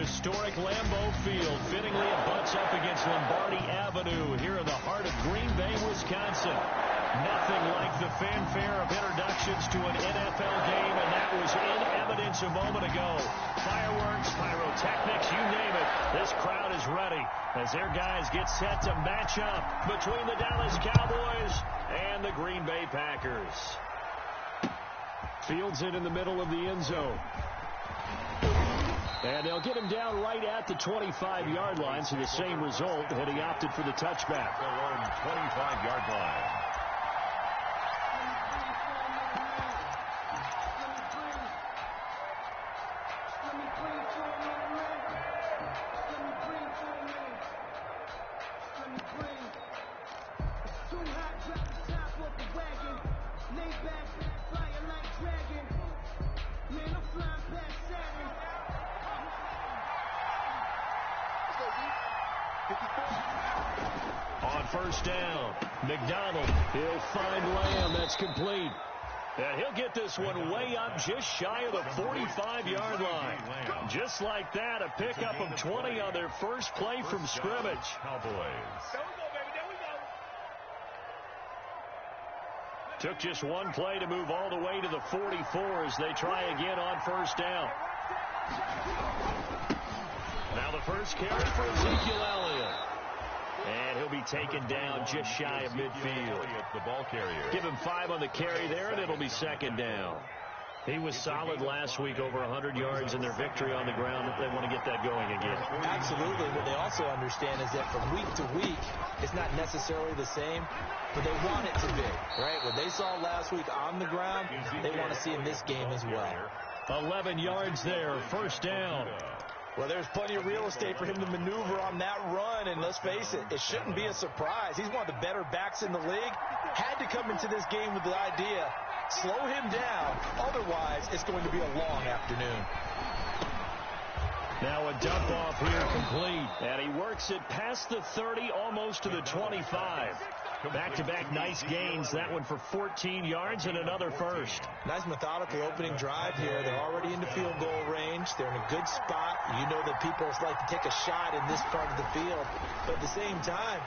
Historic Lambeau Field. Fittingly, it butts up against Lombardi Avenue here in the heart of Green Bay, Wisconsin. Nothing like the fanfare of introductions to an NFL game, and that was in evidence a moment ago. Fireworks, pyrotechnics, you name it. This crowd is ready as their guys get set to match up between the Dallas Cowboys and the Green Bay Packers. Fields it in the middle of the end zone. And they'll get him down right at the 25-yard line, so the same result had he opted for the touchback. Their own 25-yard line. On first down, McDonald, he'll find Lamb. That's complete. And he'll get this one way up just shy of the 45-yard line. Just like that, a pickup of 20 on their first play from scrimmage. Cowboys. Took just one play to move all the way to the 44 as they try again on first down. Now the first carry for Ezekiel Elliott. And he'll be taken down just shy of midfield. The ball carrier. Give him 5 on the carry there, and it'll be second down. He was solid last week, over 100 yards in their victory on the ground. They want to get that going again. Absolutely. What they also understand is that from week to week, it's not necessarily the same, but they want it to be, right? What they saw last week on the ground, they want to see in this game as well. 11 yards there, first down. Well, there's plenty of real estate for him to maneuver on that run, and let's face it, it shouldn't be a surprise. He's one of the better backs in the league. Had to come into this game with the idea, slow him down, otherwise it's going to be a long afternoon. Now a dump off here complete, and he works it past the 30, almost to the 25. Back-to-back nice gains, that one for 14 yards and another first. Nice methodical opening drive here. They're already into field goal range. They're in a good spot. You know that people like to take a shot in this part of the field, but at the same time,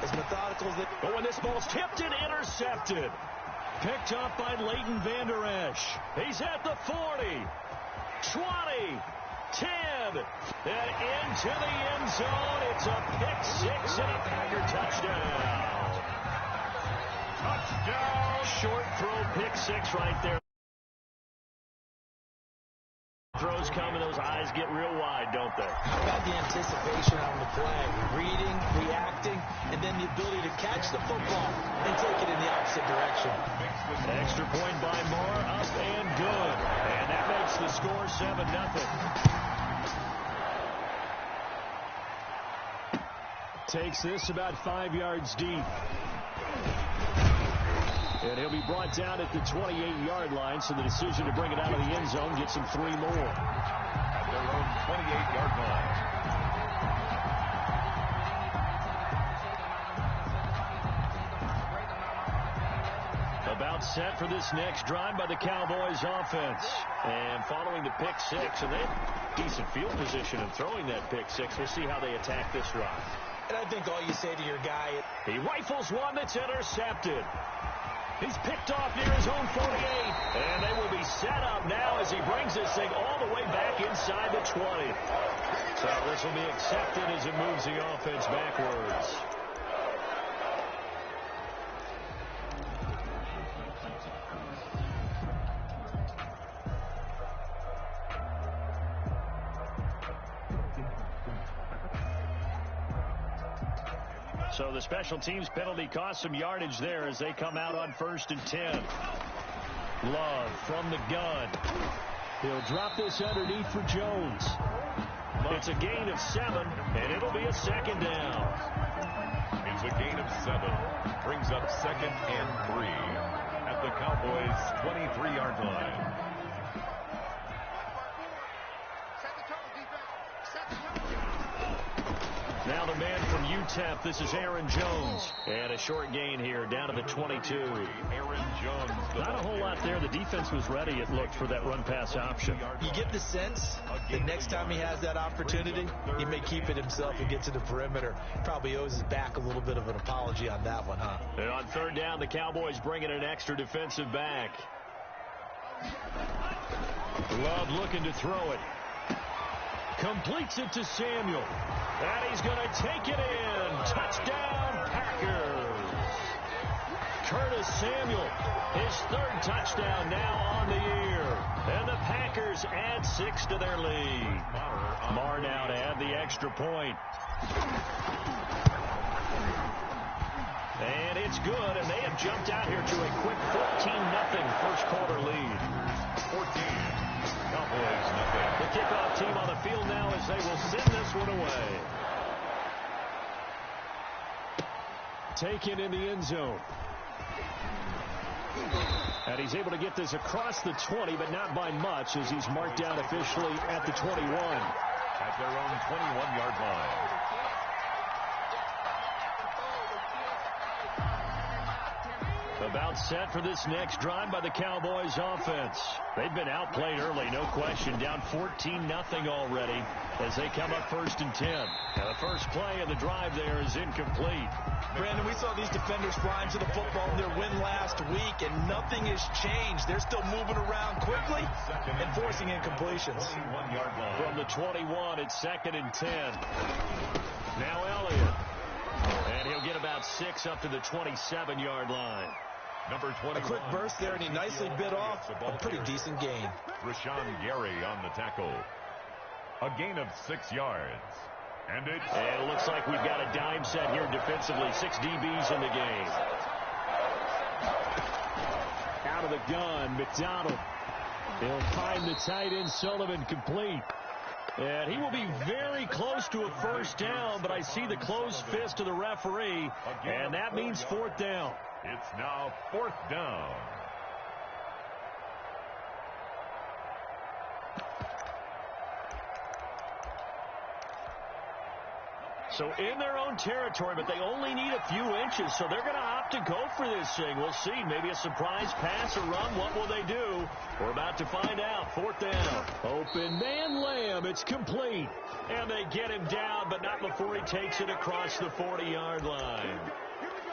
as methodical as they... But when this ball's tipped and intercepted, picked up by Leighton Vander Esch. He's at the 40, 20, 10, and into the end zone. It's a pick-6 and a Packer touchdown. Touchdown. Short throw, pick-6 right there. Throws come and those eyes get real wide, don't they? How about the anticipation on the play? Reading, reacting, and then the ability to catch the football and take it in the opposite direction. Extra point by Moore, up and good. And that makes the score 7-0. Takes this about 5 yards deep. And he'll be brought down at the 28-yard line, so the decision to bring it out of the end zone gets him 3 more. At their own 28-yard line. About set for this next drive by the Cowboys offense. And following the pick-6, and they have decent field position in throwing that pick-6. We'll see how they attack this drive. And I think all you say to your guy... He rifles one that's intercepted. He's picked off near his own 48. And they will be set up now as he brings this thing all the way back inside the 20. So this will be accepted as it moves the offense backwards. So the special teams penalty cost some yardage there as they come out on 1st and 10. Love from the gun. He'll drop this underneath for Jones. It's a gain of 7, and it'll be a second down. It's a gain of 7. Brings up 2nd and 3 at the Cowboys' 23-yard line. Now the man from UTEP, this is Aaron Jones. And a short gain here, down to the 22. Aaron Jones. Not a whole lot there. The defense was ready, it looked, for that run-pass option. You get the sense that next time he has that opportunity, he may keep it himself and get to the perimeter. Probably owes his back a little bit of an apology on that one, huh? And on third down, the Cowboys bring in an extra defensive back. Love looking to throw it. Completes it to Samuel. And he's going to take it in. Touchdown, Packers. Curtis Samuel, his third touchdown now on the year. And the Packers add 6 to their lead. Marr now to add the extra point. And it's good, and they have jumped out here to a quick 14-0 first quarter lead. 14. Cowboys nothing. The kickoff team on the field now as they will send this one away. Taken in the end zone. And he's able to get this across the 20, but not by much, as he's marked down officially at the 21. At their own 21-yard line. About set for this next drive by the Cowboys offense. They've been outplayed early, no question. Down 14-0 already as they come up 1st and 10. Now the first play of the drive there is incomplete. Brandon, we saw these defenders flying to the football in their win last week, and nothing has changed. They're still moving around quickly and forcing incompletions. From the 21, it's 2nd and 10. Now Elliott. And he'll get about 6 up to the 27-yard line. Number 20. A quick burst there, and he nicely bit off a pretty decent gain. Rashawn Gary on the tackle. A gain of 6 yards. And it looks like we've got a dime set here defensively. 6 DBs in the game. Out of the gun, McDonald. He'll find the tight end, Sullivan, complete. And he will be very close to a first down, but I see the closed fist of the referee, and that means 4th down. It's now 4th down. So in their own territory, but they only need a few inches, so they're going to opt to go for this thing. We'll see. Maybe a surprise pass or run. What will they do? We're about to find out. 4th down. Open man, Lamb. It's complete. And they get him down, but not before he takes it across the 40-yard line.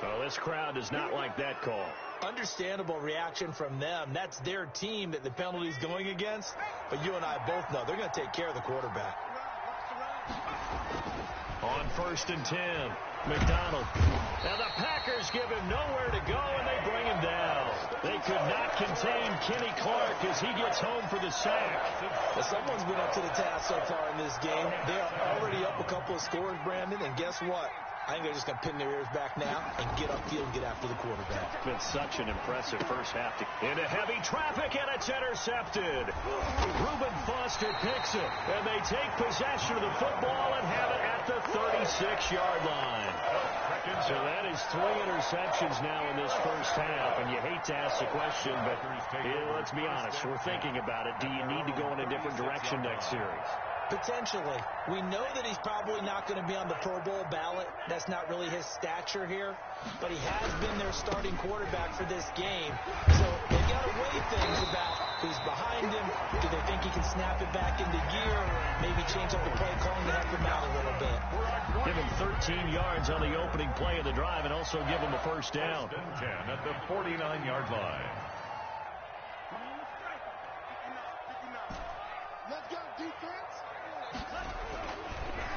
Oh, this crowd does not like that call. Understandable reaction from them. That's their team that the penalty's going against. But you and I both know they're going to take care of the quarterback. On 1st and 10, McDonald. Now the Packers give him nowhere to go, and they bring him down. They could not contain Kenny Clark as he gets home for the sack. Well, someone's been up to the task so far in this game. They are already up a couple of scores, Brandon, and guess what? I think they're just going to pin their ears back now and get upfield and get after the quarterback. It's been such an impressive first half. Into heavy traffic, and it's intercepted. Reuben Foster picks it, and they take possession of the football and have it at the 36-yard line. So that is 3 interceptions now in this first half, and you hate to ask the question, but let's be honest, we're thinking about it. Do you need to go in a different direction next series? Potentially. We know that he's probably not going to be on the Pro Bowl ballot. That's not really his stature here. But he has been their starting quarterback for this game. So they got to weigh things about who's behind him. Do they think he can snap it back into gear? Or maybe change up the play calling to help him out a little bit. Give him 13 yards on the opening play of the drive and also give him a first down. 10 at the 49-yard line. Let's go, defense.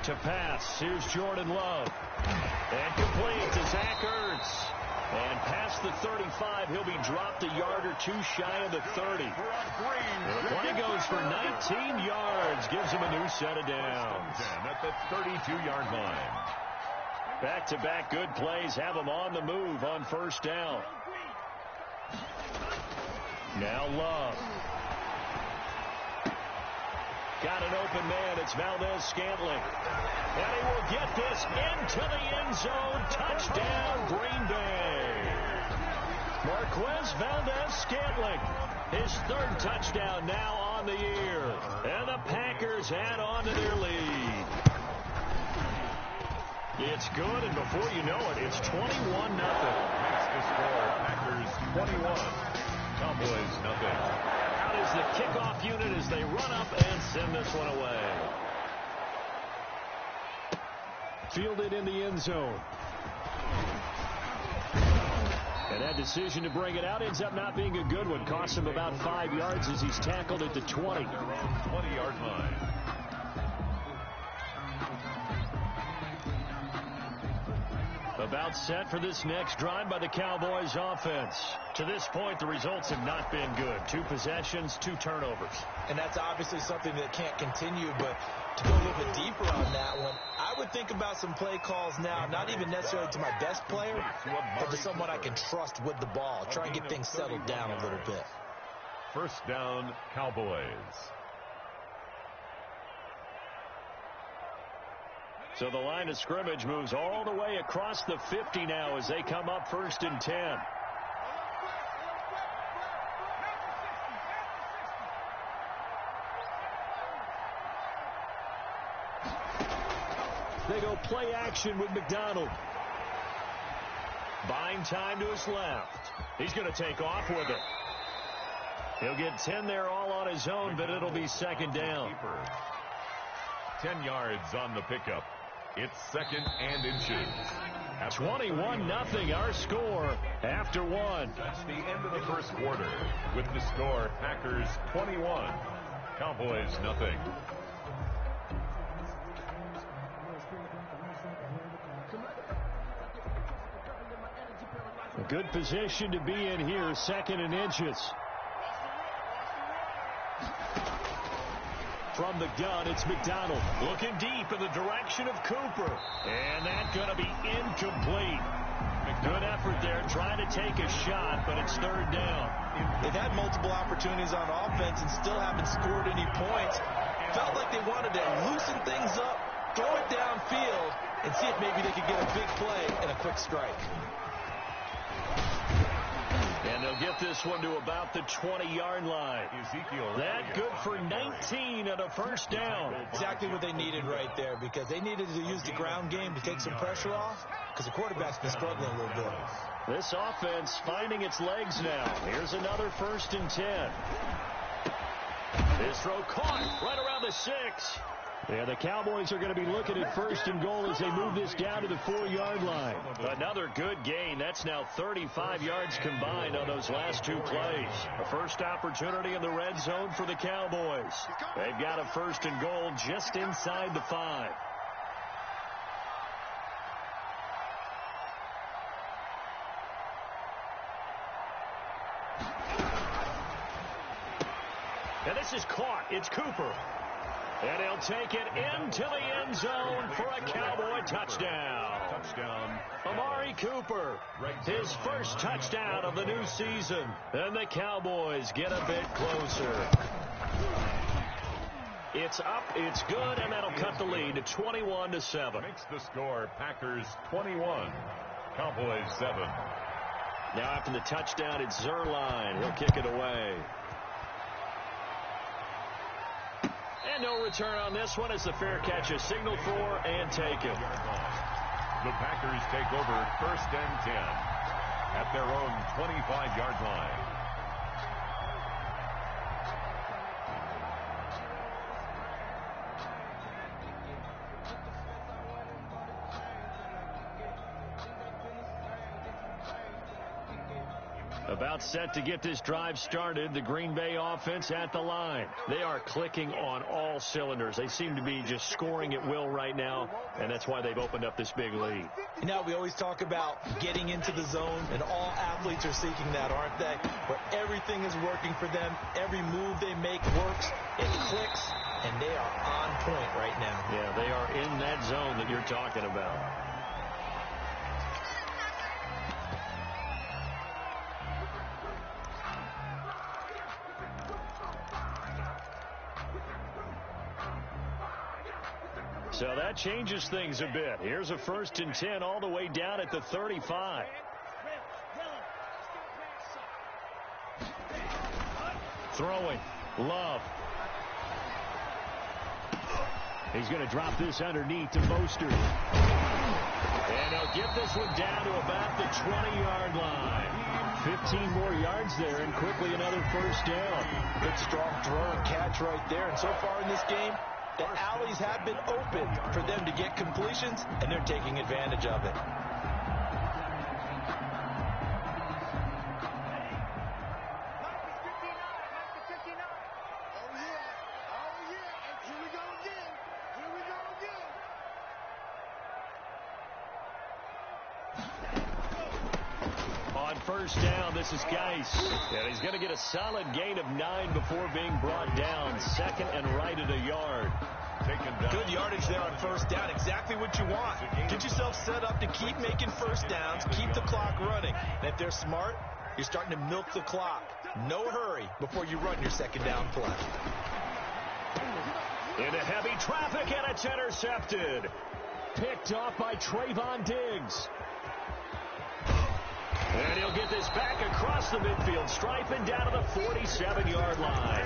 To pass, here's Jordan Love. And complete to Zach Ertz. And past the 35, he'll be dropped a yard or 2 shy of the 30. The play goes for 19 yards, gives him a new set of downs. At the 32-yard line. Back-to-back good plays have him on the move on first down. Now Love. Got an open man. It's Valdez-Scantling. And he will get this into the end zone. Touchdown, Green Bay. Marquez Valdez-Scantling. His 3rd touchdown now on the year. And the Packers add on to their lead. It's good, and before you know it, it's 21-0. Makes the score Packers 21, Cowboys nothing. Out is the kickoff unit as they run up and send this one away. Fielded in the end zone. And that decision to bring it out ends up not being a good one. Costs him about 5 yards as he's tackled at the 20. 20-yard line. About set for this next drive by the Cowboys offense. To this point, the results have not been good. 2 possessions, 2 turnovers. And that's obviously something that can't continue, but to go a little bit deeper on that one, I would think about some play calls now, not even necessarily to my best player, but to someone I can trust with the ball. Try and get things settled down a little bit. First down, Cowboys. So the line of scrimmage moves all the way across the 50 now as they come up 1st and 10. They go play action with McDonald. Buying time to his left. He's going to take off with it. He'll get 10 there all on his own, but it'll be 2nd down. 10 yards on the pickup. It's 2nd and inches. 21-0 our score after 1. That's the end of the first quarter. With the score, Packers 21, Cowboys nothing. A good position to be in here, 2nd and inches. From the gun, it's McDonald. Looking deep in the direction of Cooper. And that's going to be incomplete. Good effort there trying to take a shot, but it's 3rd down. They've had multiple opportunities on offense and still haven't scored any points. Felt like they wanted to loosen things up, throw it downfield, and see if maybe they could get a big play and a quick strike. And they'll get this one to about the 20-yard line. That good for 19 and a 1st down. Exactly what they needed right there, because they needed to use the ground game to take some pressure off, because the quarterback's been struggling a little bit. This offense finding its legs now. Here's another 1st and 10. This throw caught right around the 6. Yeah, the Cowboys are going to be looking at 1st and goal as they move this down to the 4-yard line. Another good gain. That's now 35 yards combined on those last 2 plays. A first opportunity in the red zone for the Cowboys. They've got a 1st and goal just inside the 5. And this is caught. It's Cooper. And he'll take it into the end zone for a Cowboy touchdown. Amari Cooper, his first touchdown of the new season. And the Cowboys get a bit closer. It's up, it's good, and that'll cut the lead to 21-7. Makes the score Packers 21, Cowboys 7. Now after the touchdown, it's Zerline. He'll kick it away. And no return on this one as the fair catch is signaled for and taken. The Packers take over 1st and 10 at their own 25-yard line. About set to get this drive started. The Green Bay offense at the line. They are clicking on all cylinders. They seem to be just scoring at will right now, and that's why they've opened up this big lead. You know, we always talk about getting into the zone, and all athletes are seeking that, aren't they? Where everything is working for them. Every move they make works. It clicks, and they are on point right now. Yeah, they are in that zone that you're talking about. So that changes things a bit. Here's a 1st and 10 all the way down at the 35. Throwing. Love. He's going to drop this underneath to Mostert. get this one down to about the 20-yard line. 15 more yards there and quickly another first down. Good strong throw and catch right there. And so far in this game, the alleys have been open for them to get completions, and they're taking advantage of it. On first down, this is Geis. And he's going to get a solid gain of 9 before being brought down. Second and right at a yard. Good yardage there on first down. Exactly what you want. Get yourself set up to keep making first downs, keep the clock running. And if they're smart, you're starting to milk the clock. No hurry before you run your second down play. Into heavy traffic, and it's intercepted. Picked off by Trayvon Diggs. And he'll get this back across the midfield stripe and down to the 47-yard line.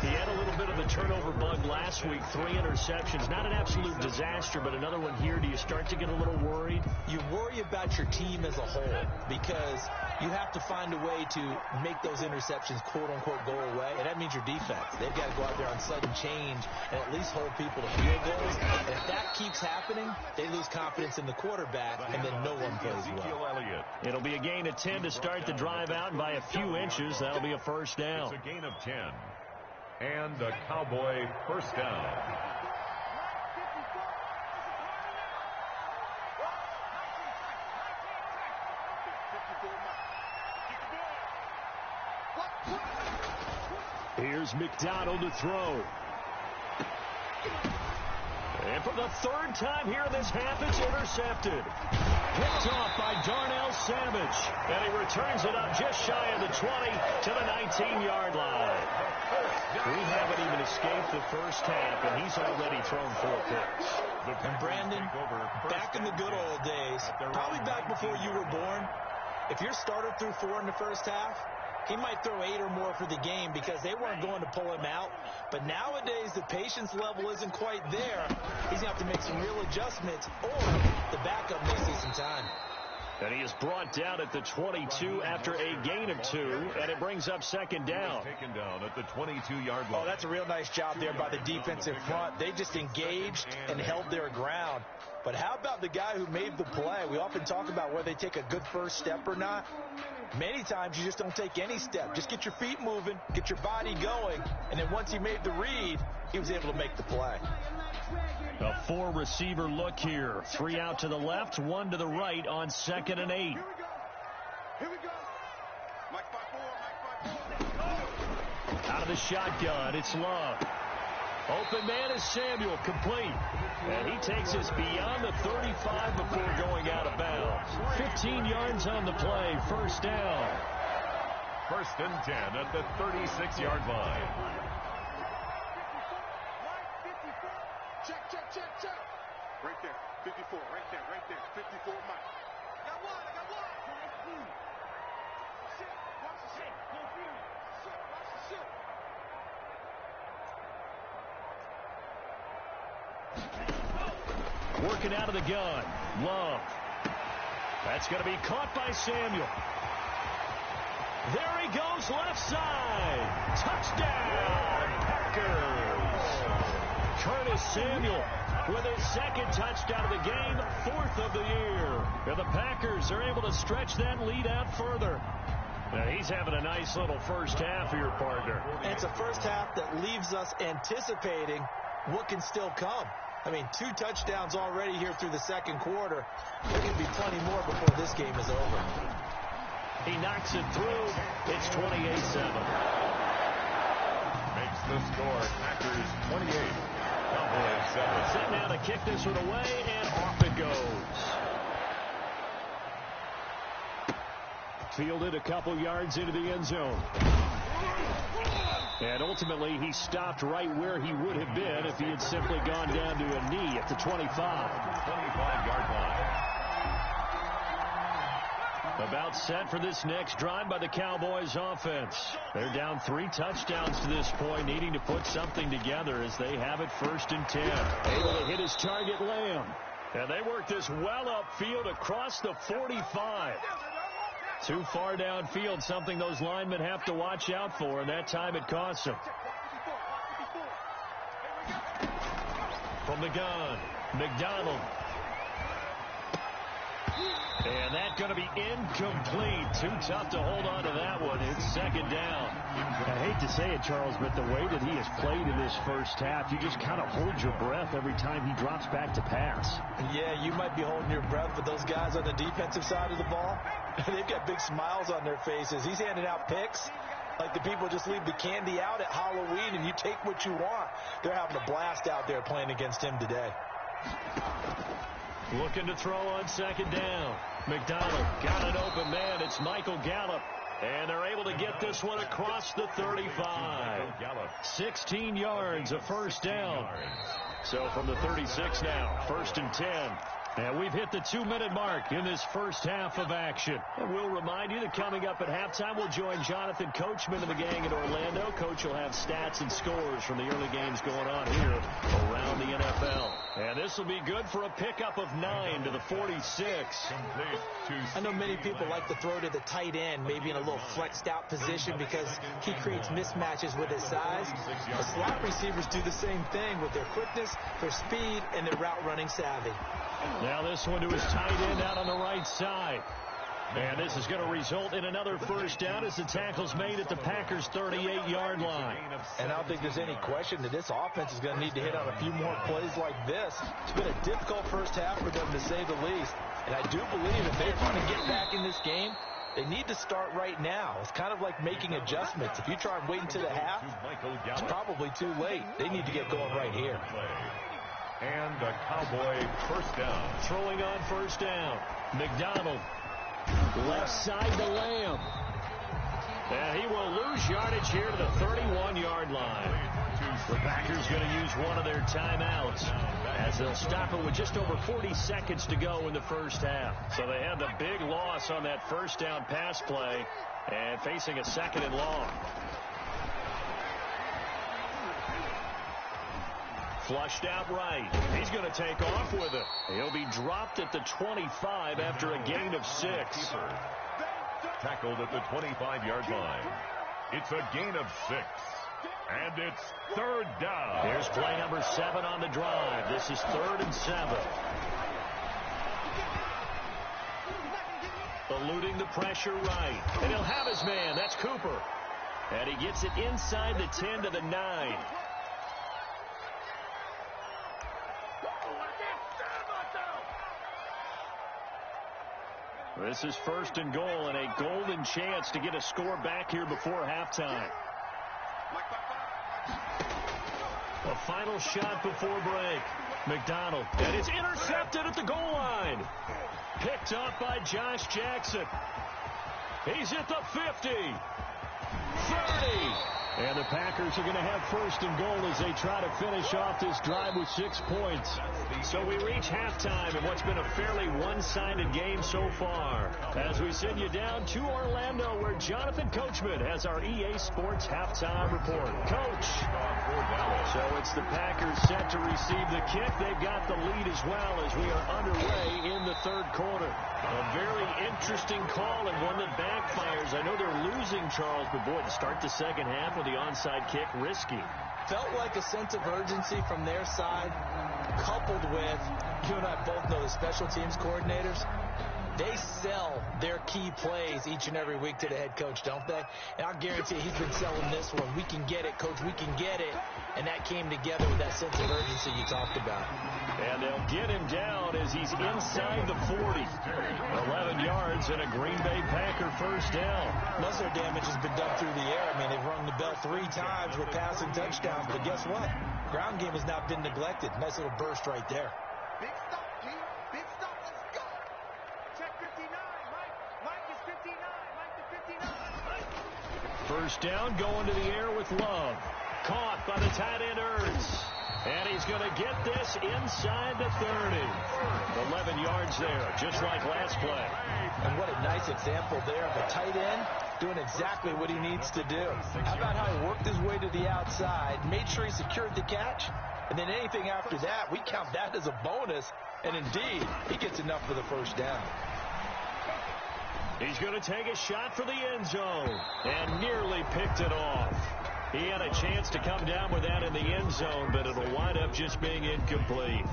He had a little bit of the turnover bug last week, 3 interceptions. Not an absolute disaster, but another one here. Do you start to get a little worried? You worry about your team as a whole because you have to find a way to make those interceptions, quote-unquote, go away, and that means your defense. They've got to go out there on sudden change and at least hold people to field goals. And if that keeps happening, they lose confidence in the quarterback, and then no one plays well. It'll be a gain of 10 to start the drive out, and by a few inches, that'll be a first down. It's a gain of 10. And a Cowboy first down. Here's McDonald to throw. And for the third time here in this half, it's intercepted. Picked off by Darnell Savage. And he returns it up just shy of the 20 to the 19-yard line. We haven't even escaped the first half, and he's already thrown 4 picks. And Brandon, back in the good old days, probably back before you were born, if your starter threw 4 in the first half, he might throw 8 or more for the game because they weren't going to pull him out. But nowadays, the patience level isn't quite there. He's going to have to make some real adjustments, or the backup may see some time. And he is brought down at the 22 after a gain of 2, and it brings up second down. Taken down at the 22-yard line. Oh, that's a real nice job there by the defensive front. They just engaged and held their ground. But how about the guy who made the play? We often talk about whether they take a good first step or not. Many times you just don't take any step. Just get your feet moving, get your body going, and then once he made the read, he was able to make the play. A 4-receiver look here. 3 out to the left, 1 to the right on 2nd and 8. Here we go. Mike 5-4. Out of the shotgun, it's Love. Open man is Samuel, complete. And he takes us beyond the 35 before going out of bounds. 15 yards on the play, first down. First and 10 at the 36-yard line. Check. Right there. 54. Right there. 54, Mike. I got one. Shit. Watch the shit. Watch the shit. Working out of the gun. Love. That's going to be caught by Samuel. There he goes, left side. Touchdown, Packers. Curtis Samuel with his 2nd touchdown of the game, 4th of the year. And the Packers are able to stretch that lead out further. Now he's having a nice little first half here, partner. And it's a first half that leaves us anticipating what can still come. I mean, 2 touchdowns already here through the second quarter. There can be plenty more before this game is over. He knocks it through. It's 28-7. Makes the score. Packers 28. Cowboys 7. Set now to kick this one away, and off it goes. Fielded a couple yards into the end zone. And ultimately, he stopped right where he would have been if he had simply gone down to a knee at the 25. 25-yard line. About set for this next drive by the Cowboys offense. They're down 3 touchdowns to this point, needing to put something together as they have it 1st and 10. Able to hit his target, Lamb. And they work this well upfield across the 45. Too far downfield, something those linemen have to watch out for, and that time it costs them. From the gun, McDonald. And that's going to be incomplete. Too tough to hold on to that one. It's second down. I hate to say it, Charles, but the way that he has played in this first half, you just kind of hold your breath every time he drops back to pass. Yeah, you might be holding your breath, but those guys on the defensive side of the ball, they've got big smiles on their faces. He's handing out picks like the people just leave the candy out at Halloween and you take what you want. They're having a blast out there playing against him today. Looking to throw on second down. McDonald got an open man. It's Michael Gallup. And they're able to get this one across the 35. 16 yards, a first down. So from the 36 now, 1st and 10. And we've hit the 2-minute mark in this first half of action. And we'll remind you that coming up at halftime, we'll join Jonathan Coachman and the gang in Orlando. Coach will have stats and scores from the early games going on here around the NFL. And this will be good for a pickup of 9 to the 46. I know many people like to throw to the tight end, maybe in a little flexed out position because he creates mismatches with his size. The slot receivers do the same thing with their quickness, their speed, and their route running savvy. Now this one to his tight end out on the right side. And this is going to result in another first down as the tackle's made at the Packers' 38-yard line. And I don't think there's any question that this offense is going to need to hit on a few more plays like this. It's been a difficult first half for them, to say the least. And I do believe if they want to get back in this game, they need to start right now. It's kind of like making adjustments. If you try and wait until the half, it's probably too late. They need to get going right here. And a Cowboy first down. Throwing on first down. McDonald. Left side to Lamb. And he will lose yardage here to the 31-yard line. The Packers going to use one of their timeouts as they'll stop it with just over 40 seconds to go in the first half. So they had the big loss on that first down pass play and facing a 2nd and long. Flushed out right. He's going to take off with it. He'll be dropped at the 25 after a gain of 6. Tackled at the 25-yard line. It's a gain of 6. And it's 3rd down. Here's play number 7 on the drive. This is 3rd and 7. Eluding the pressure right. And he'll have his man. That's Cooper. And he gets it inside the 10 to the 9. This is 1st and goal and a golden chance to get a score back here before halftime. A final shot before break. McDonald. And it's intercepted at the goal line. Picked up by Josh Jackson. He's at the 50. 30. And the Packers are going to have 1st and goal as they try to finish off this drive with 6 points. So we reach halftime in what's been a fairly one-sided game so far. As we send you down to Orlando where Jonathan Coachman has our EA Sports halftime report. Coach. So it's the Packers set to receive the kick. They've got the lead as well as we are underway in the 3rd quarter. A very interesting call and one that backfires. I know they're losing, Charles, but boy, to start the second half with the onside kick, risky. Felt like a sense of urgency from their side, coupled with, you and I both know the special teams coordinators, they sell their key plays each and every week to the head coach, don't they? And I guarantee he's been selling this one. We can get it, coach, we can get it. And that came together with that sense of urgency you talked about. And they'll get him down as he's inside the 40. 11 yards and a Green Bay Packer first down. Most of their damage has been done through the air. I mean, they've rung the bell 3 times with passing touchdowns. But guess what? Ground game has not been neglected. Nice little burst right there. Big stop, G. Big stop. Let's go. Check 59. Mike is 59. Mike to 59. First down, going to the air with Love. Caught by the tight end Ertz. And he's going to get this inside the 30. 11 yards there, just like last play. And what a nice example there of a tight end doing exactly what he needs to do. How about how he worked his way to the outside, made sure he secured the catch, and then anything after that, we count that as a bonus. And indeed, he gets enough for the first down. He's going to take a shot for the end zone and nearly picked it off. He had a chance to come down with that in the end zone, but it'll wind up just being incomplete.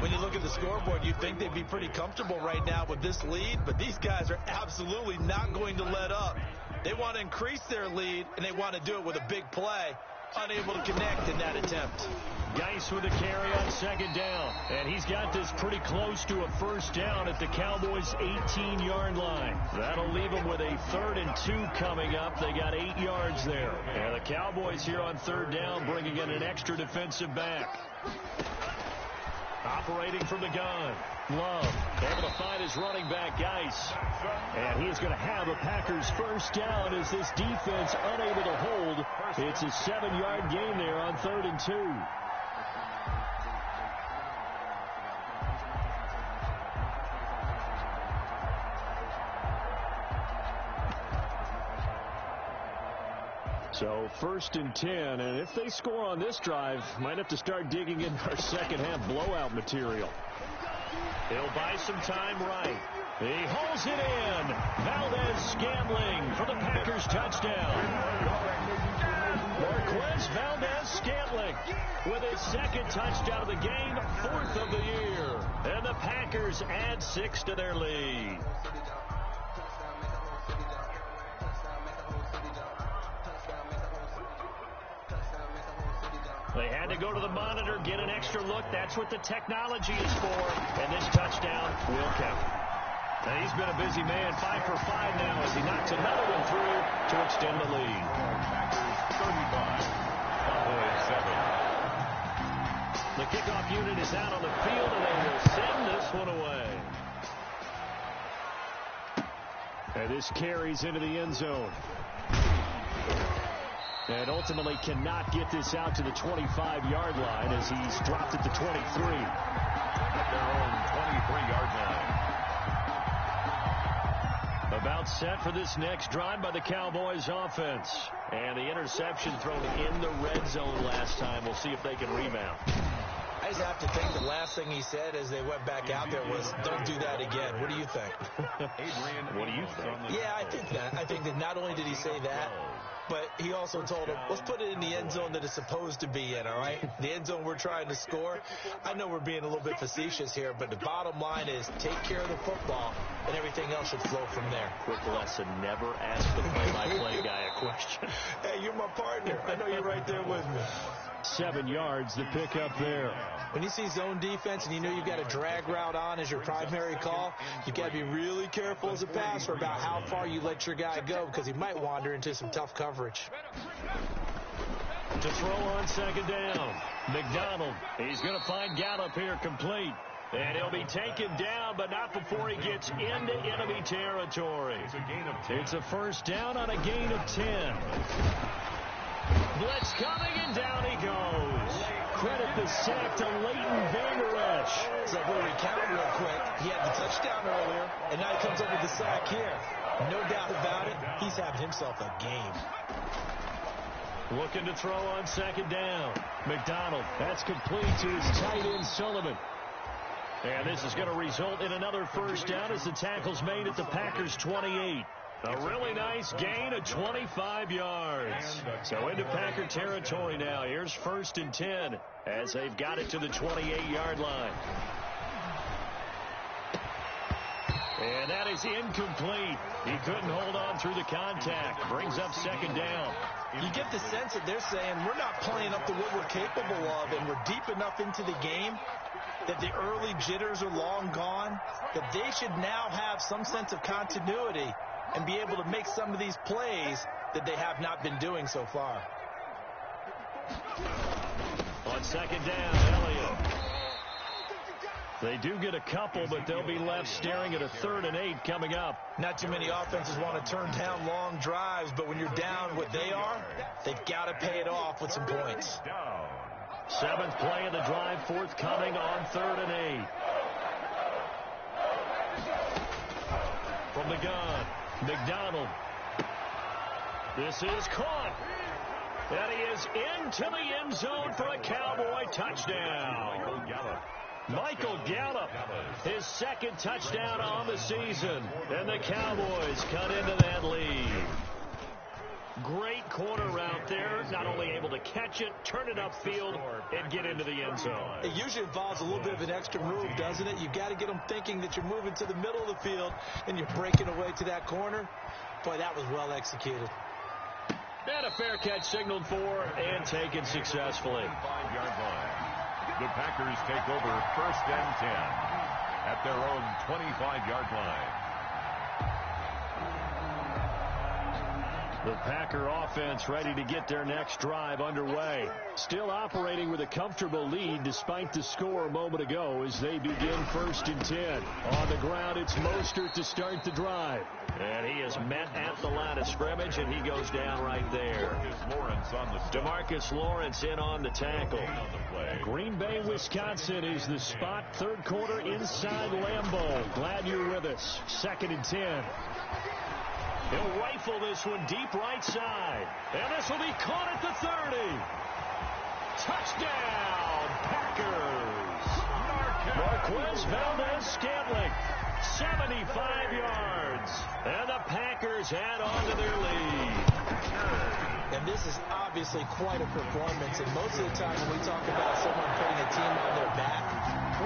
When you look at the scoreboard, you'd think they'd be pretty comfortable right now with this lead, but these guys are absolutely not going to let up. They want to increase their lead, and they want to do it with a big play. Unable to connect in that attempt. Geis with a carry on second down, and he's got this pretty close to a first down at the Cowboys' 18-yard line. That'll leave them with a 3rd and 2 coming up. They got 8 yards there. And the Cowboys here on 3rd down bringing in an extra defensive back. Operating from the gun. Love able to find his running back, Geis. And he is going to have a Packers first down as this defense unable to hold. It's a 7-yard gain there on 3rd and 2. So 1st and 10, and if they score on this drive, might have to start digging in our second half blowout material. He'll buy some time right. He holds it in. Valdez-Scantling for the Packers touchdown. Marquez Valdez-Scantling with his 2nd touchdown of the game, 4th of the year. And the Packers add 6 to their lead. They had to go to the monitor, get an extra look. That's what the technology is for. And this touchdown will count. Now, he's been a busy man, 5 for 5 now as he knocks another one through to extend the lead. Packers 35, Cowboys 7. The kickoff unit is out on the field, and they will send this one away. And this carries into the end zone. And ultimately cannot get this out to the 25-yard line as he's dropped at the 23. At their own 23-yard line. About set for this next drive by the Cowboys offense. And the interception thrown in the red zone last time. We'll see if they can rebound. I just have to think the last thing he said as they went back out there was, don't do that again. What do you think? What do you think? Yeah, I think that. I think that not only did he say that, but he also told him, let's put it in the end zone that it's supposed to be in, all right? The end zone we're trying to score. I know we're being a little bit facetious here, but the bottom line is take care of the football, and everything else should flow from there. Quick lesson, never ask the play-by-play guy a question. Hey, you're my partner. I know you're right there with me. 7 yards, the pickup there. When you see zone defense and you know you've got a drag route on as your primary call, you've got to be really careful as a passer about how far you let your guy go because he might wander into some tough coverage. To throw on second down, McDonald. He's going to find Gallup here complete. And he'll be taken down, but not before he gets into enemy territory. It's a first down on a gain of 10. Blitz coming, and down he goes. Credit the sack to Leighton Vander Esch. So we'll recount real quick. He had the touchdown earlier, and now he comes up with the sack here. No doubt about it, he's having himself a game. Looking to throw on second down. McDonald, that's complete to his tight end Sullivan. And this is going to result in another first down as the tackle's made at the Packers' 28. A really nice gain of 25 yards. So into Packer territory now. Here's 1st and 10 as they've got it to the 28-yard line. And that is incomplete. He couldn't hold on through the contact. Brings up second down. You get the sense that they're saying we're not playing up to what we're capable of, and we're deep enough into the game that the early jitters are long gone, that they should now have some sense of continuity and be able to make some of these plays that they have not been doing so far. On second down, Elliott. They do get a couple, but they'll be left staring at a 3rd and 8 coming up. Not too many offenses want to turn down long drives, but when you're down what they are, they've got to pay it off with some points. 7th play of the drive, forthcoming on 3rd and 8. From the gun, McDonald. This is caught. And he is into the end zone for a Cowboy touchdown. Michael Gallup, his second touchdown on the season. And the Cowboys cut into that lead. Great corner route there. Not only able to catch it, turn it upfield, and get into the end zone. It usually involves a little bit of an extra move, doesn't it? You've got to get them thinking that you're moving to the middle of the field and you're breaking away to that corner. Boy, that was well executed. And a fair catch signaled for and taken successfully. 5-yard line. The Packers take over 1st and 10 at their own 25-yard line. The Packer offense ready to get their next drive underway. Still operating with a comfortable lead despite the score a moment ago as they begin 1st and 10. On the ground, it's Mostert to start the drive. And he is met at the line of scrimmage, and he goes down right there. DeMarcus Lawrence in on the tackle. Green Bay, Wisconsin is the spot. 3rd quarter inside Lambeau. Glad you're with us. 2nd and 10. He'll rifle this one deep right side. And this will be caught at the 30. Touchdown, Packers. Marquez Valdez-Scantling, 75 yards. And the Packers add on to their lead. And this is obviously quite a performance. And most of the time when we talk about someone putting a team on their back,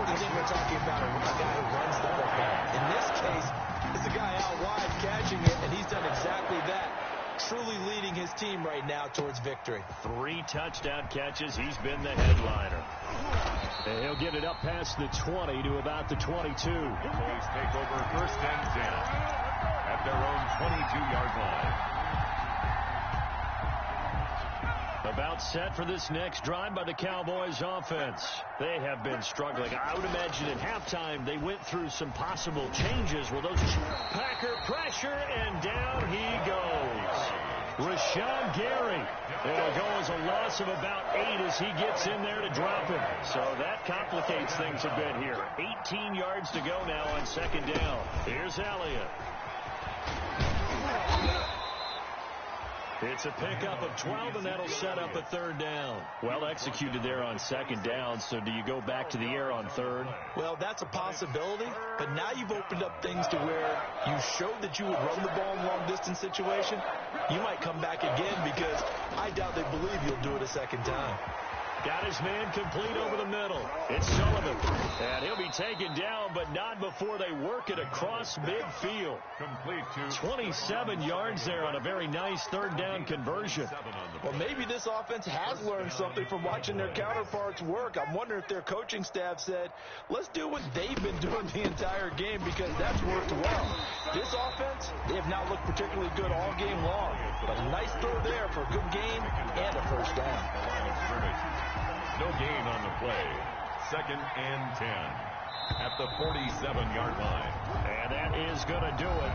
I think we're talking about a guy who runs the football. In this case, it's a guy out wide catching it, and he's done exactly that. Truly leading his team right now towards victory. 3 touchdown catches. He's been the headliner. And he'll get it up past the 20 to about the 22. Boys take over 1st and 10 at their own 22-yard line. About set for this next drive by the Cowboys offense. They have been struggling. I would imagine at halftime they went through some possible changes. Well, those Packer pressure, and down he goes. Rashawn Gary. It'll go as a loss of about 8 as he gets in there to drop him. So that complicates things a bit here. 18 yards to go now on 2nd down. Here's Elliott. It's a pickup of 12, and that'll set up a 3rd down. Well executed there on 2nd down, so do you go back to the air on 3rd? Well, that's a possibility, but now you've opened up things to where you showed that you would run the ball in long-distance situation. You might come back again because I doubt they believe you'll do it a 2nd time. Got his man complete over the middle. It's Sullivan. And he'll be taken down, but not before they work it across midfield. Complete to 27 yards there on a very nice 3rd down conversion. Well, maybe this offense has learned something from watching their counterparts work. I'm wondering if their coaching staff said, let's do what they've been doing the entire game because that's worked well. This offense, they have not looked particularly good all game long. But a nice throw there for a good gain and a 1st down. No gain on the play. 2nd and 10 at the 47-yard line. And that is going to do it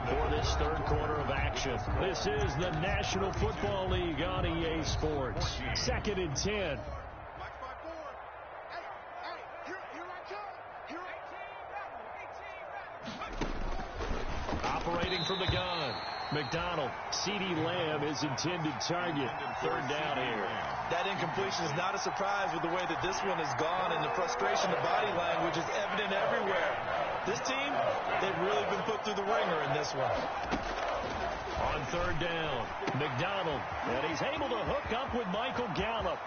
for this 3rd quarter of action. This is the National Football League on EA Sports. 2nd and 10. Operating from the gun. McDonald, CeeDee Lamb is intended target. 3rd down here. That incompletion is not a surprise with the way that this one has gone, and the frustration, the body language is evident everywhere. This team, they've really been put through the ringer in this one. On 3rd down, McDonald, and he's able to hook up with Michael Gallup.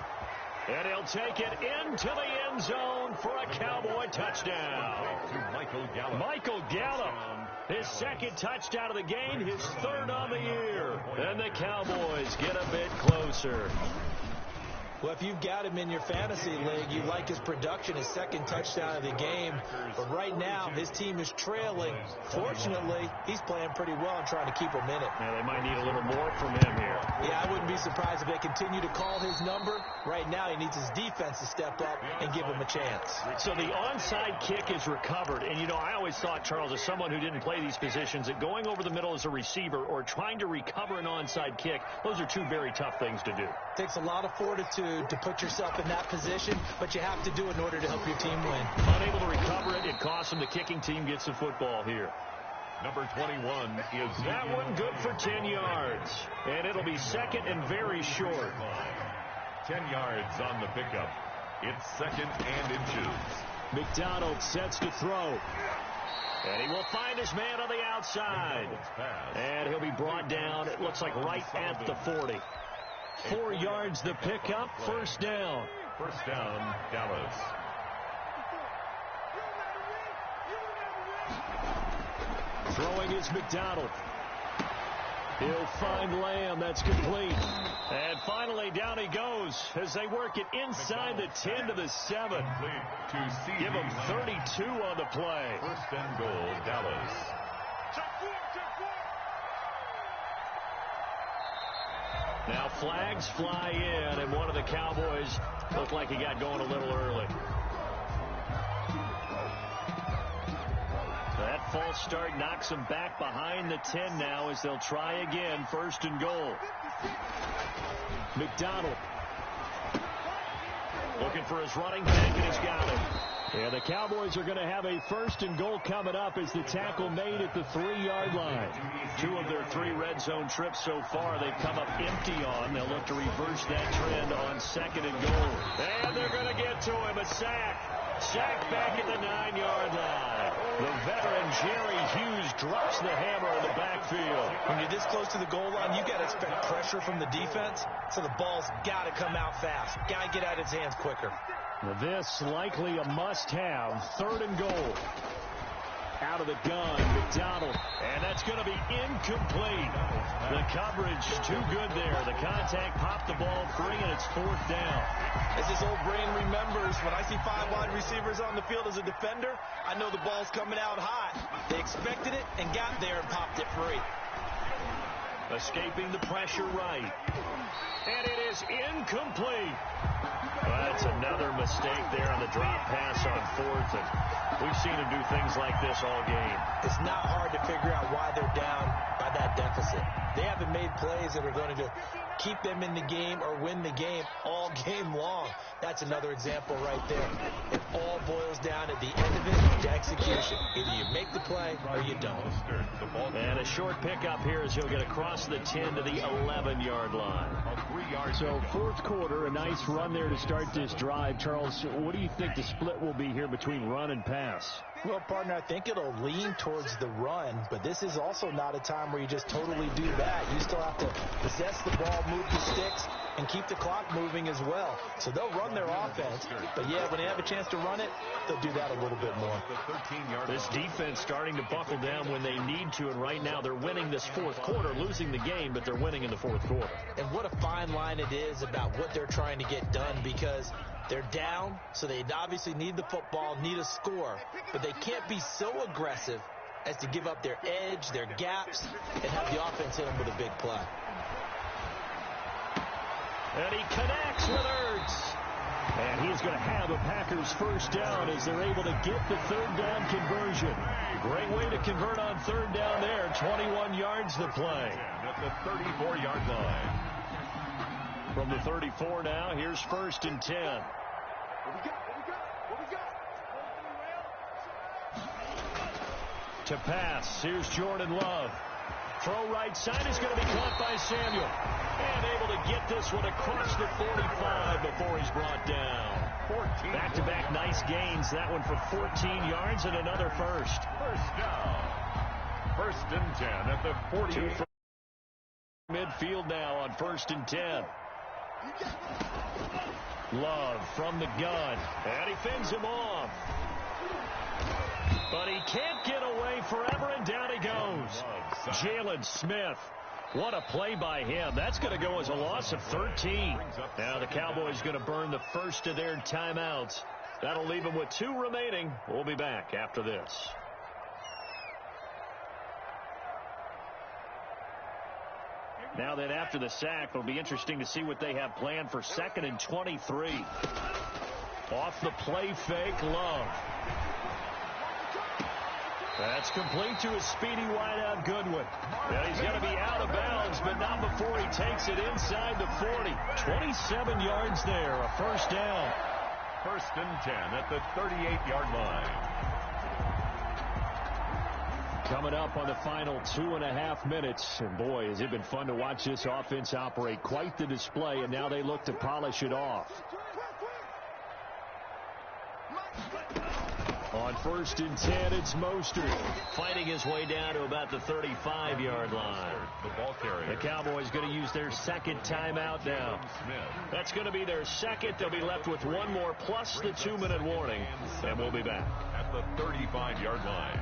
And he'll take it into the end zone for a Cowboy touchdown. Michael Gallup, his 2nd touchdown of the game, his 3rd on the year. And the Cowboys get a bit closer. Well, if you've got him in your fantasy league, you like his production, his 2nd touchdown of the game. But right now, his team is trailing. Fortunately, he's playing pretty well and trying to keep him in it. Now, they might need a little more from him here. Yeah, I wouldn't be surprised if they continue to call his number. Right now, he needs his defense to step up and give him a chance. So the onside kick is recovered. And, you know, I always thought, Charles, as someone who didn't play these positions, that going over the middle as a receiver or trying to recover an onside kick, those are 2 very tough things to do. Takes a lot of fortitude to put yourself in that position, but you have to do it in order to help your team win. Unable to recover it, it costs them. The kicking team gets the football here. Number 21 is that one good for 10 yards. And it'll be 2nd and very short. 10 yards on the pickup. It's 2nd and inches. McDonald sets to throw. And he will find his man on the outside. And he'll be brought down, it looks like right at the 40. 4 yards the pickup, first down. First down, Dallas. Throwing is McDonald. He'll find Lamb. That's complete. And finally, down he goes as they work it inside the 10 to the 7. Give him 32 on the play. First and goal, Dallas. Now flags fly in, and one of the Cowboys looked like he got going a little early. That false start knocks him back behind the 10 now as they'll try again. First and goal. McDonald looking for his running back, and he's got it. Yeah, the Cowboys are going to have a first and goal coming up as the tackle made at the 3-yard line. 2 of their 3 red zone trips so far they've come up empty on. They'll look to reverse that trend on second and goal. And they're going to get to him. A sack. Sack back at the 9-yard line. The veteran Jerry Hughes drops the hammer in the backfield. When you're this close to the goal line, you got to expect pressure from the defense, so the ball's got to come out fast. Got to get out of his hands quicker. This likely a must-have. Third and goal. Out of the gun, McDonald. And that's going to be incomplete. The coverage too good there. The contact popped the ball free, and it's 4th down. As his old brain remembers, when I see 5 wide receivers on the field as a defender, I know the ball's coming out high. They expected it and got there and popped it free. Escaping the pressure right. And it is incomplete. Well, that's another mistake there on the drop pass on 4th. And we've seen him do things like this all game. It's not hard to figure out why they're down by that deficit. They haven't made plays that are going to keep them in the game or win the game all game long. That's another example right there. It all boils down at the end of it to execution. Either you make the play or you don't. And a short pickup here as he'll get across the 10 to the 11-yard line. So 4th quarter, a nice run there to start this drive. Charles, what do you think the split will be here between run and pass? Well, partner, I think it'll lean towards the run, but this is also not a time where you just totally do that. You still have to possess the ball, move the sticks, and keep the clock moving as well. So they'll run their offense, but yeah, when they have a chance to run it, they'll do that a little bit more. This defense starting to buckle down when they need to, and right now they're winning this 4th quarter, losing the game, but they're winning in the 4th quarter. And what a fine line it is about what they're trying to get done, because they're down, so they obviously need the football, need a score, but they can't be so aggressive as to give up their edge, their gaps, and have the offense hit them with a big play. And he connects with Ertz. And he's going to have a Packers first down as they're able to get the 3rd down conversion. Great way to convert on 3rd down there. 21 yards the play. At the 34-yard line. From the 34 now, here's 1st and 10. To pass, here's Jordan Love. Throw right side is going to be caught by Samuel. And able to get this one across the 45 before he's brought down. 14. Back-to-back nice gains. That one for 14 yards and another first. First down. 1st and 10 at the 40. 2 from midfield now on 1st and 10. Love from the gun. And he fends him off. But he can't get away forever, and down he goes. Jalen Smith. What a play by him. That's going to go as a loss of 13. Now the Cowboys going to burn the first of their timeouts. That'll leave them with 2 remaining. We'll be back after this. Now that after the sack, it'll be interesting to see what they have planned for 2nd and 23. Off the play fake, Love. That's complete to a speedy wideout Goodwin. Now he's going to be out of bounds, but not before he takes it inside the 40. 27 yards there, a first down. 1st and 10 at the 38-yard line. Coming up on the final 2.5 minutes. And boy, has it been fun to watch this offense operate. Quite the display, and now they look to polish it off. On 1st and 10, it's Mostert. Fighting his way down to about the 35-yard line. The ball carrier. The Cowboys going to use their second timeout now. That's going to be their second. They'll be left with one more plus the 2-minute warning. And we'll be back. At the 35-yard line.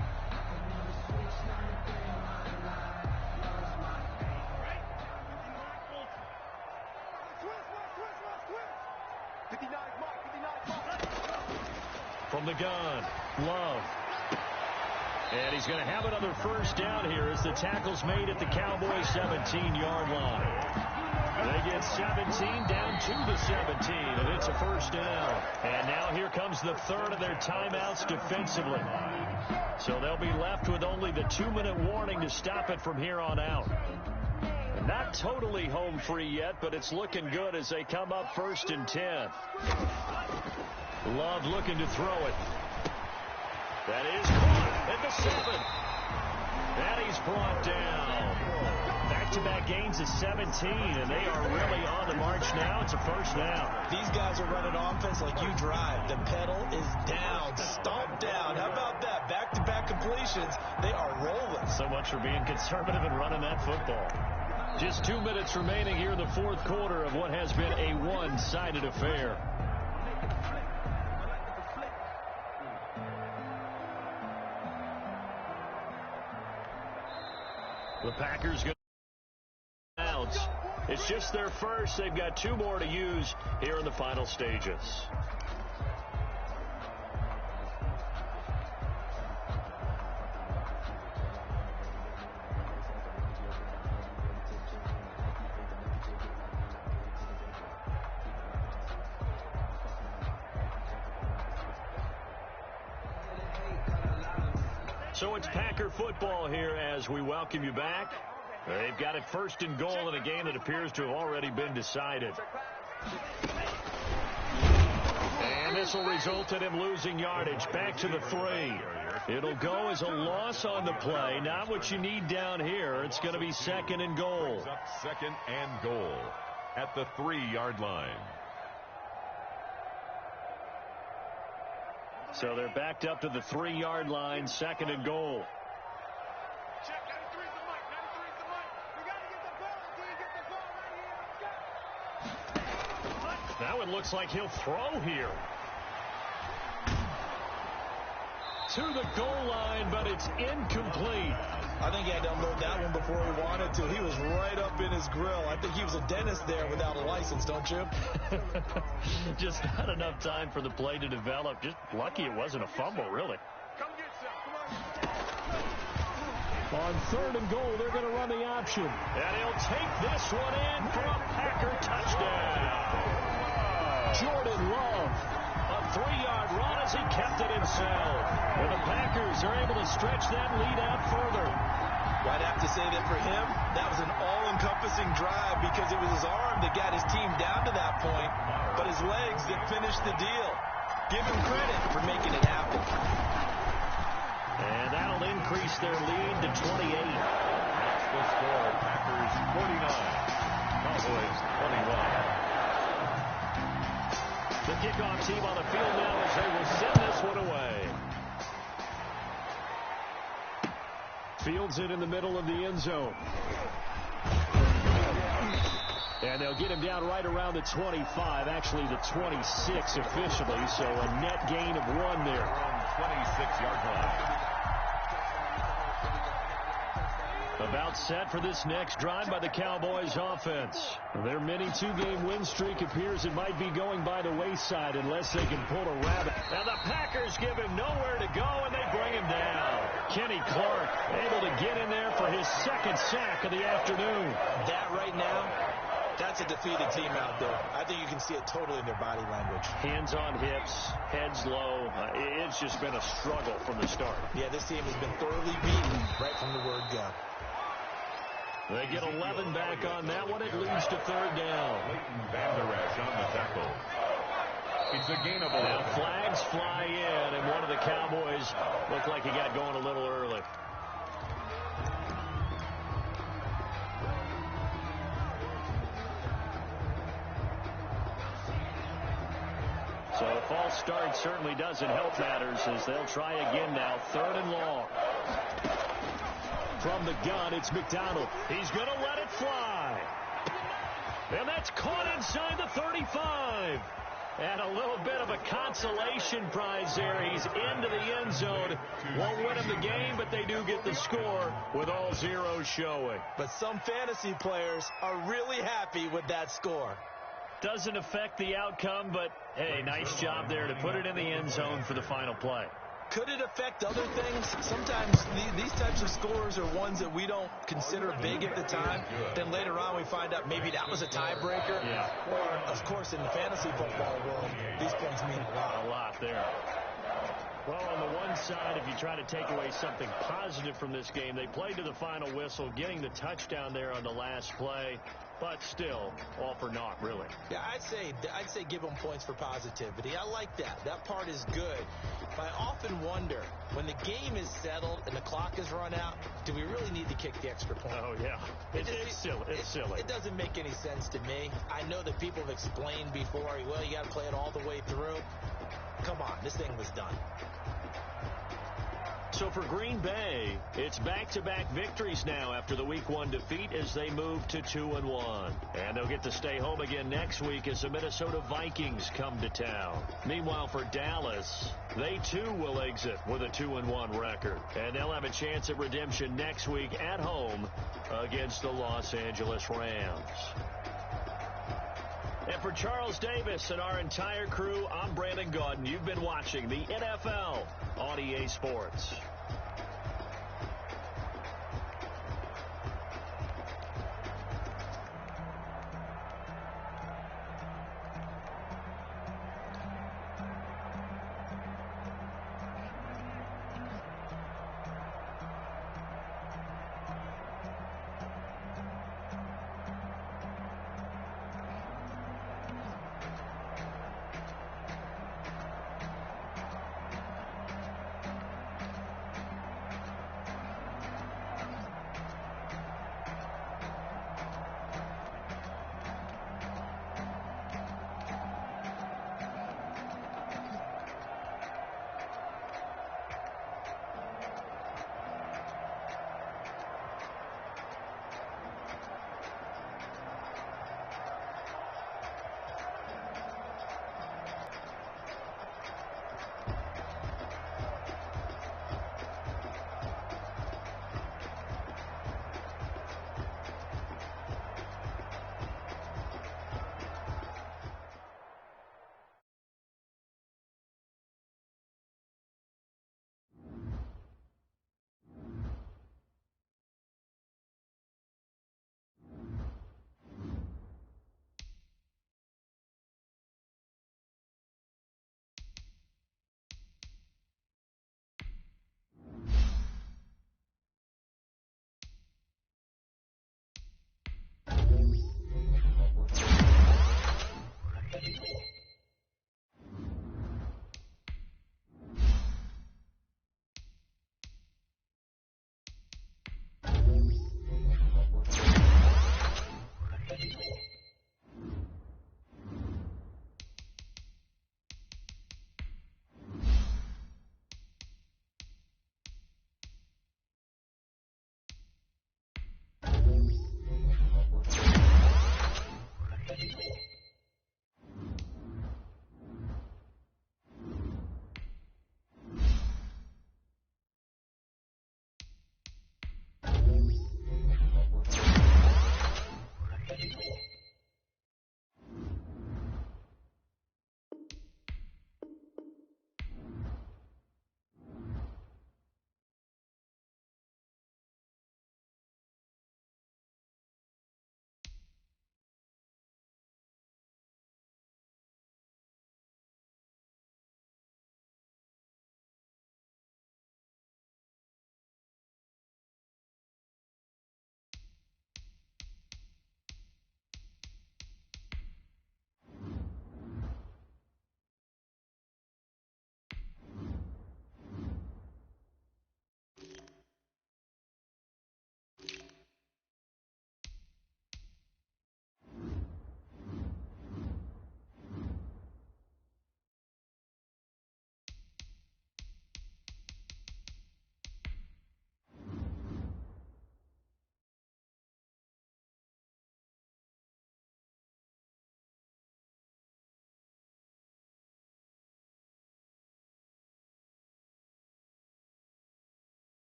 From the gun, Love. And he's going to have another first down here as the tackle's made at the Cowboys' 17-yard line. They get 17 down to the 17, and it's a first down. And now here comes the third of their timeouts defensively. So they'll be left with only the 2-minute warning to stop it from here on out. Not totally home free yet, but it's looking good as they come up 1st and 10. Love looking to throw it. That is caught at the 7. And he's brought down. Back-to-back gains of 17, and they are really on the march now. It's a first down. These guys are running offense like you drive. The pedal is down, stomped down. How about that? Back-to-back completions. They are rolling. So much for being conservative and running that football. Just 2 minutes remaining here in the fourth quarter of what has been a one-sided affair. The Packers going to announce it's just their first. They've got 2 more to use here in the final stages. So it's Packer football here as we welcome you back. They've got it 1st and goal in a game that appears to have already been decided. And this will result in him losing yardage. Back to the 3. It'll go as a loss on the play. Not what you need down here. It's going to be 2nd and goal. Up 2nd and goal at the 3-yard line. So they're backed up to the 3-yard line, 2nd and goal. Check, 93's the mic, 93's the mic. We got to get the ball until you get the ball right here. Let's go. Now it looks like he'll throw here. To the goal line, but it's incomplete. I think he had to unload that one before he wanted to. He was right up in his grill. I think he was a dentist there without a license, don't you? Just not enough time for the play to develop. Just lucky it wasn't a fumble, really. Come get some. Come On on. 3rd and goal, they're going to run the option. And he'll take this one in for a Packer touchdown. Jordan Love, a 3-yard run as he kept it himself. And the Packers are able to stretch that lead out further. I'd have to say that for him, that was an all-encompassing drive because it was his arm that got his team down to that point, but his legs that finished the deal. Give him credit for making it happen. And that'll increase their lead to 28. That's the score. Packers 49. Cowboys 21. The kickoff team on the field now as they will send this one away. Fields it in the middle of the end zone. And they'll get him down right around the 25, actually the 26 officially, so a net gain of 1 there. 26-yard line. About set for this next drive by the Cowboys offense. Their mini 2-game win streak appears it might be going by the wayside unless they can pull a rabbit. And the Packers give him nowhere to go, and they bring him down. Kenny Clark able to get in there for his 2nd sack of the afternoon. That right now, that's a defeated team out there. I think you can see it totally in their body language. Hands on hips, heads low. It's just been a struggle from the start. Yeah, this team has been thoroughly beaten right from the word go. They get 11 back on that one. It leads to 3rd down. Leighton Vander Esch on the tackle. It's a gain of 11. Now flags fly in, and one of the Cowboys looked like he got going a little early. So a false false start certainly doesn't help matters as they'll try again now. 3rd and long. From the gun, it's McDonald. He's going to let it fly. And that's caught inside the 35. And a little bit of a consolation prize there. He's into the end zone. Won't win him the game, but they do get the score with all zeros showing. But some fantasy players are really happy with that score. Doesn't affect the outcome, but, hey, nice job there to put it in the end zone for the final play. Could it affect other things? Sometimes these types of scores are ones that we don't consider big at the time. Then later on we find out maybe that was a tiebreaker. Yeah. Or, of course, in the fantasy football world, these points mean a lot. A lot there. Well, on the one side, if you try to take away something positive from this game, they played to the final whistle, getting the touchdown there on the last play. But still, all for naught, really. Yeah, I'd say give them points for positivity. I like that. That part is good. But I often wonder, when the game is settled and the clock is run out, do we really need to kick the extra point? Oh, yeah. It's silly. It's silly. It doesn't make any sense to me. I know that people have explained before, well, you got to play it all the way through. Come on, this thing was done. So for Green Bay, it's back-to-back victories now after the Week 1 defeat as they move to 2-1. And they'll get to stay home again next week as the Minnesota Vikings come to town. Meanwhile, for Dallas, they too will exit with a 2-1 record. And they'll have a chance at redemption next week at home against the Los Angeles Rams. And for Charles Davis and our entire crew, I'm Brandon Gaudin. You've been watching the NFL on EA Sports.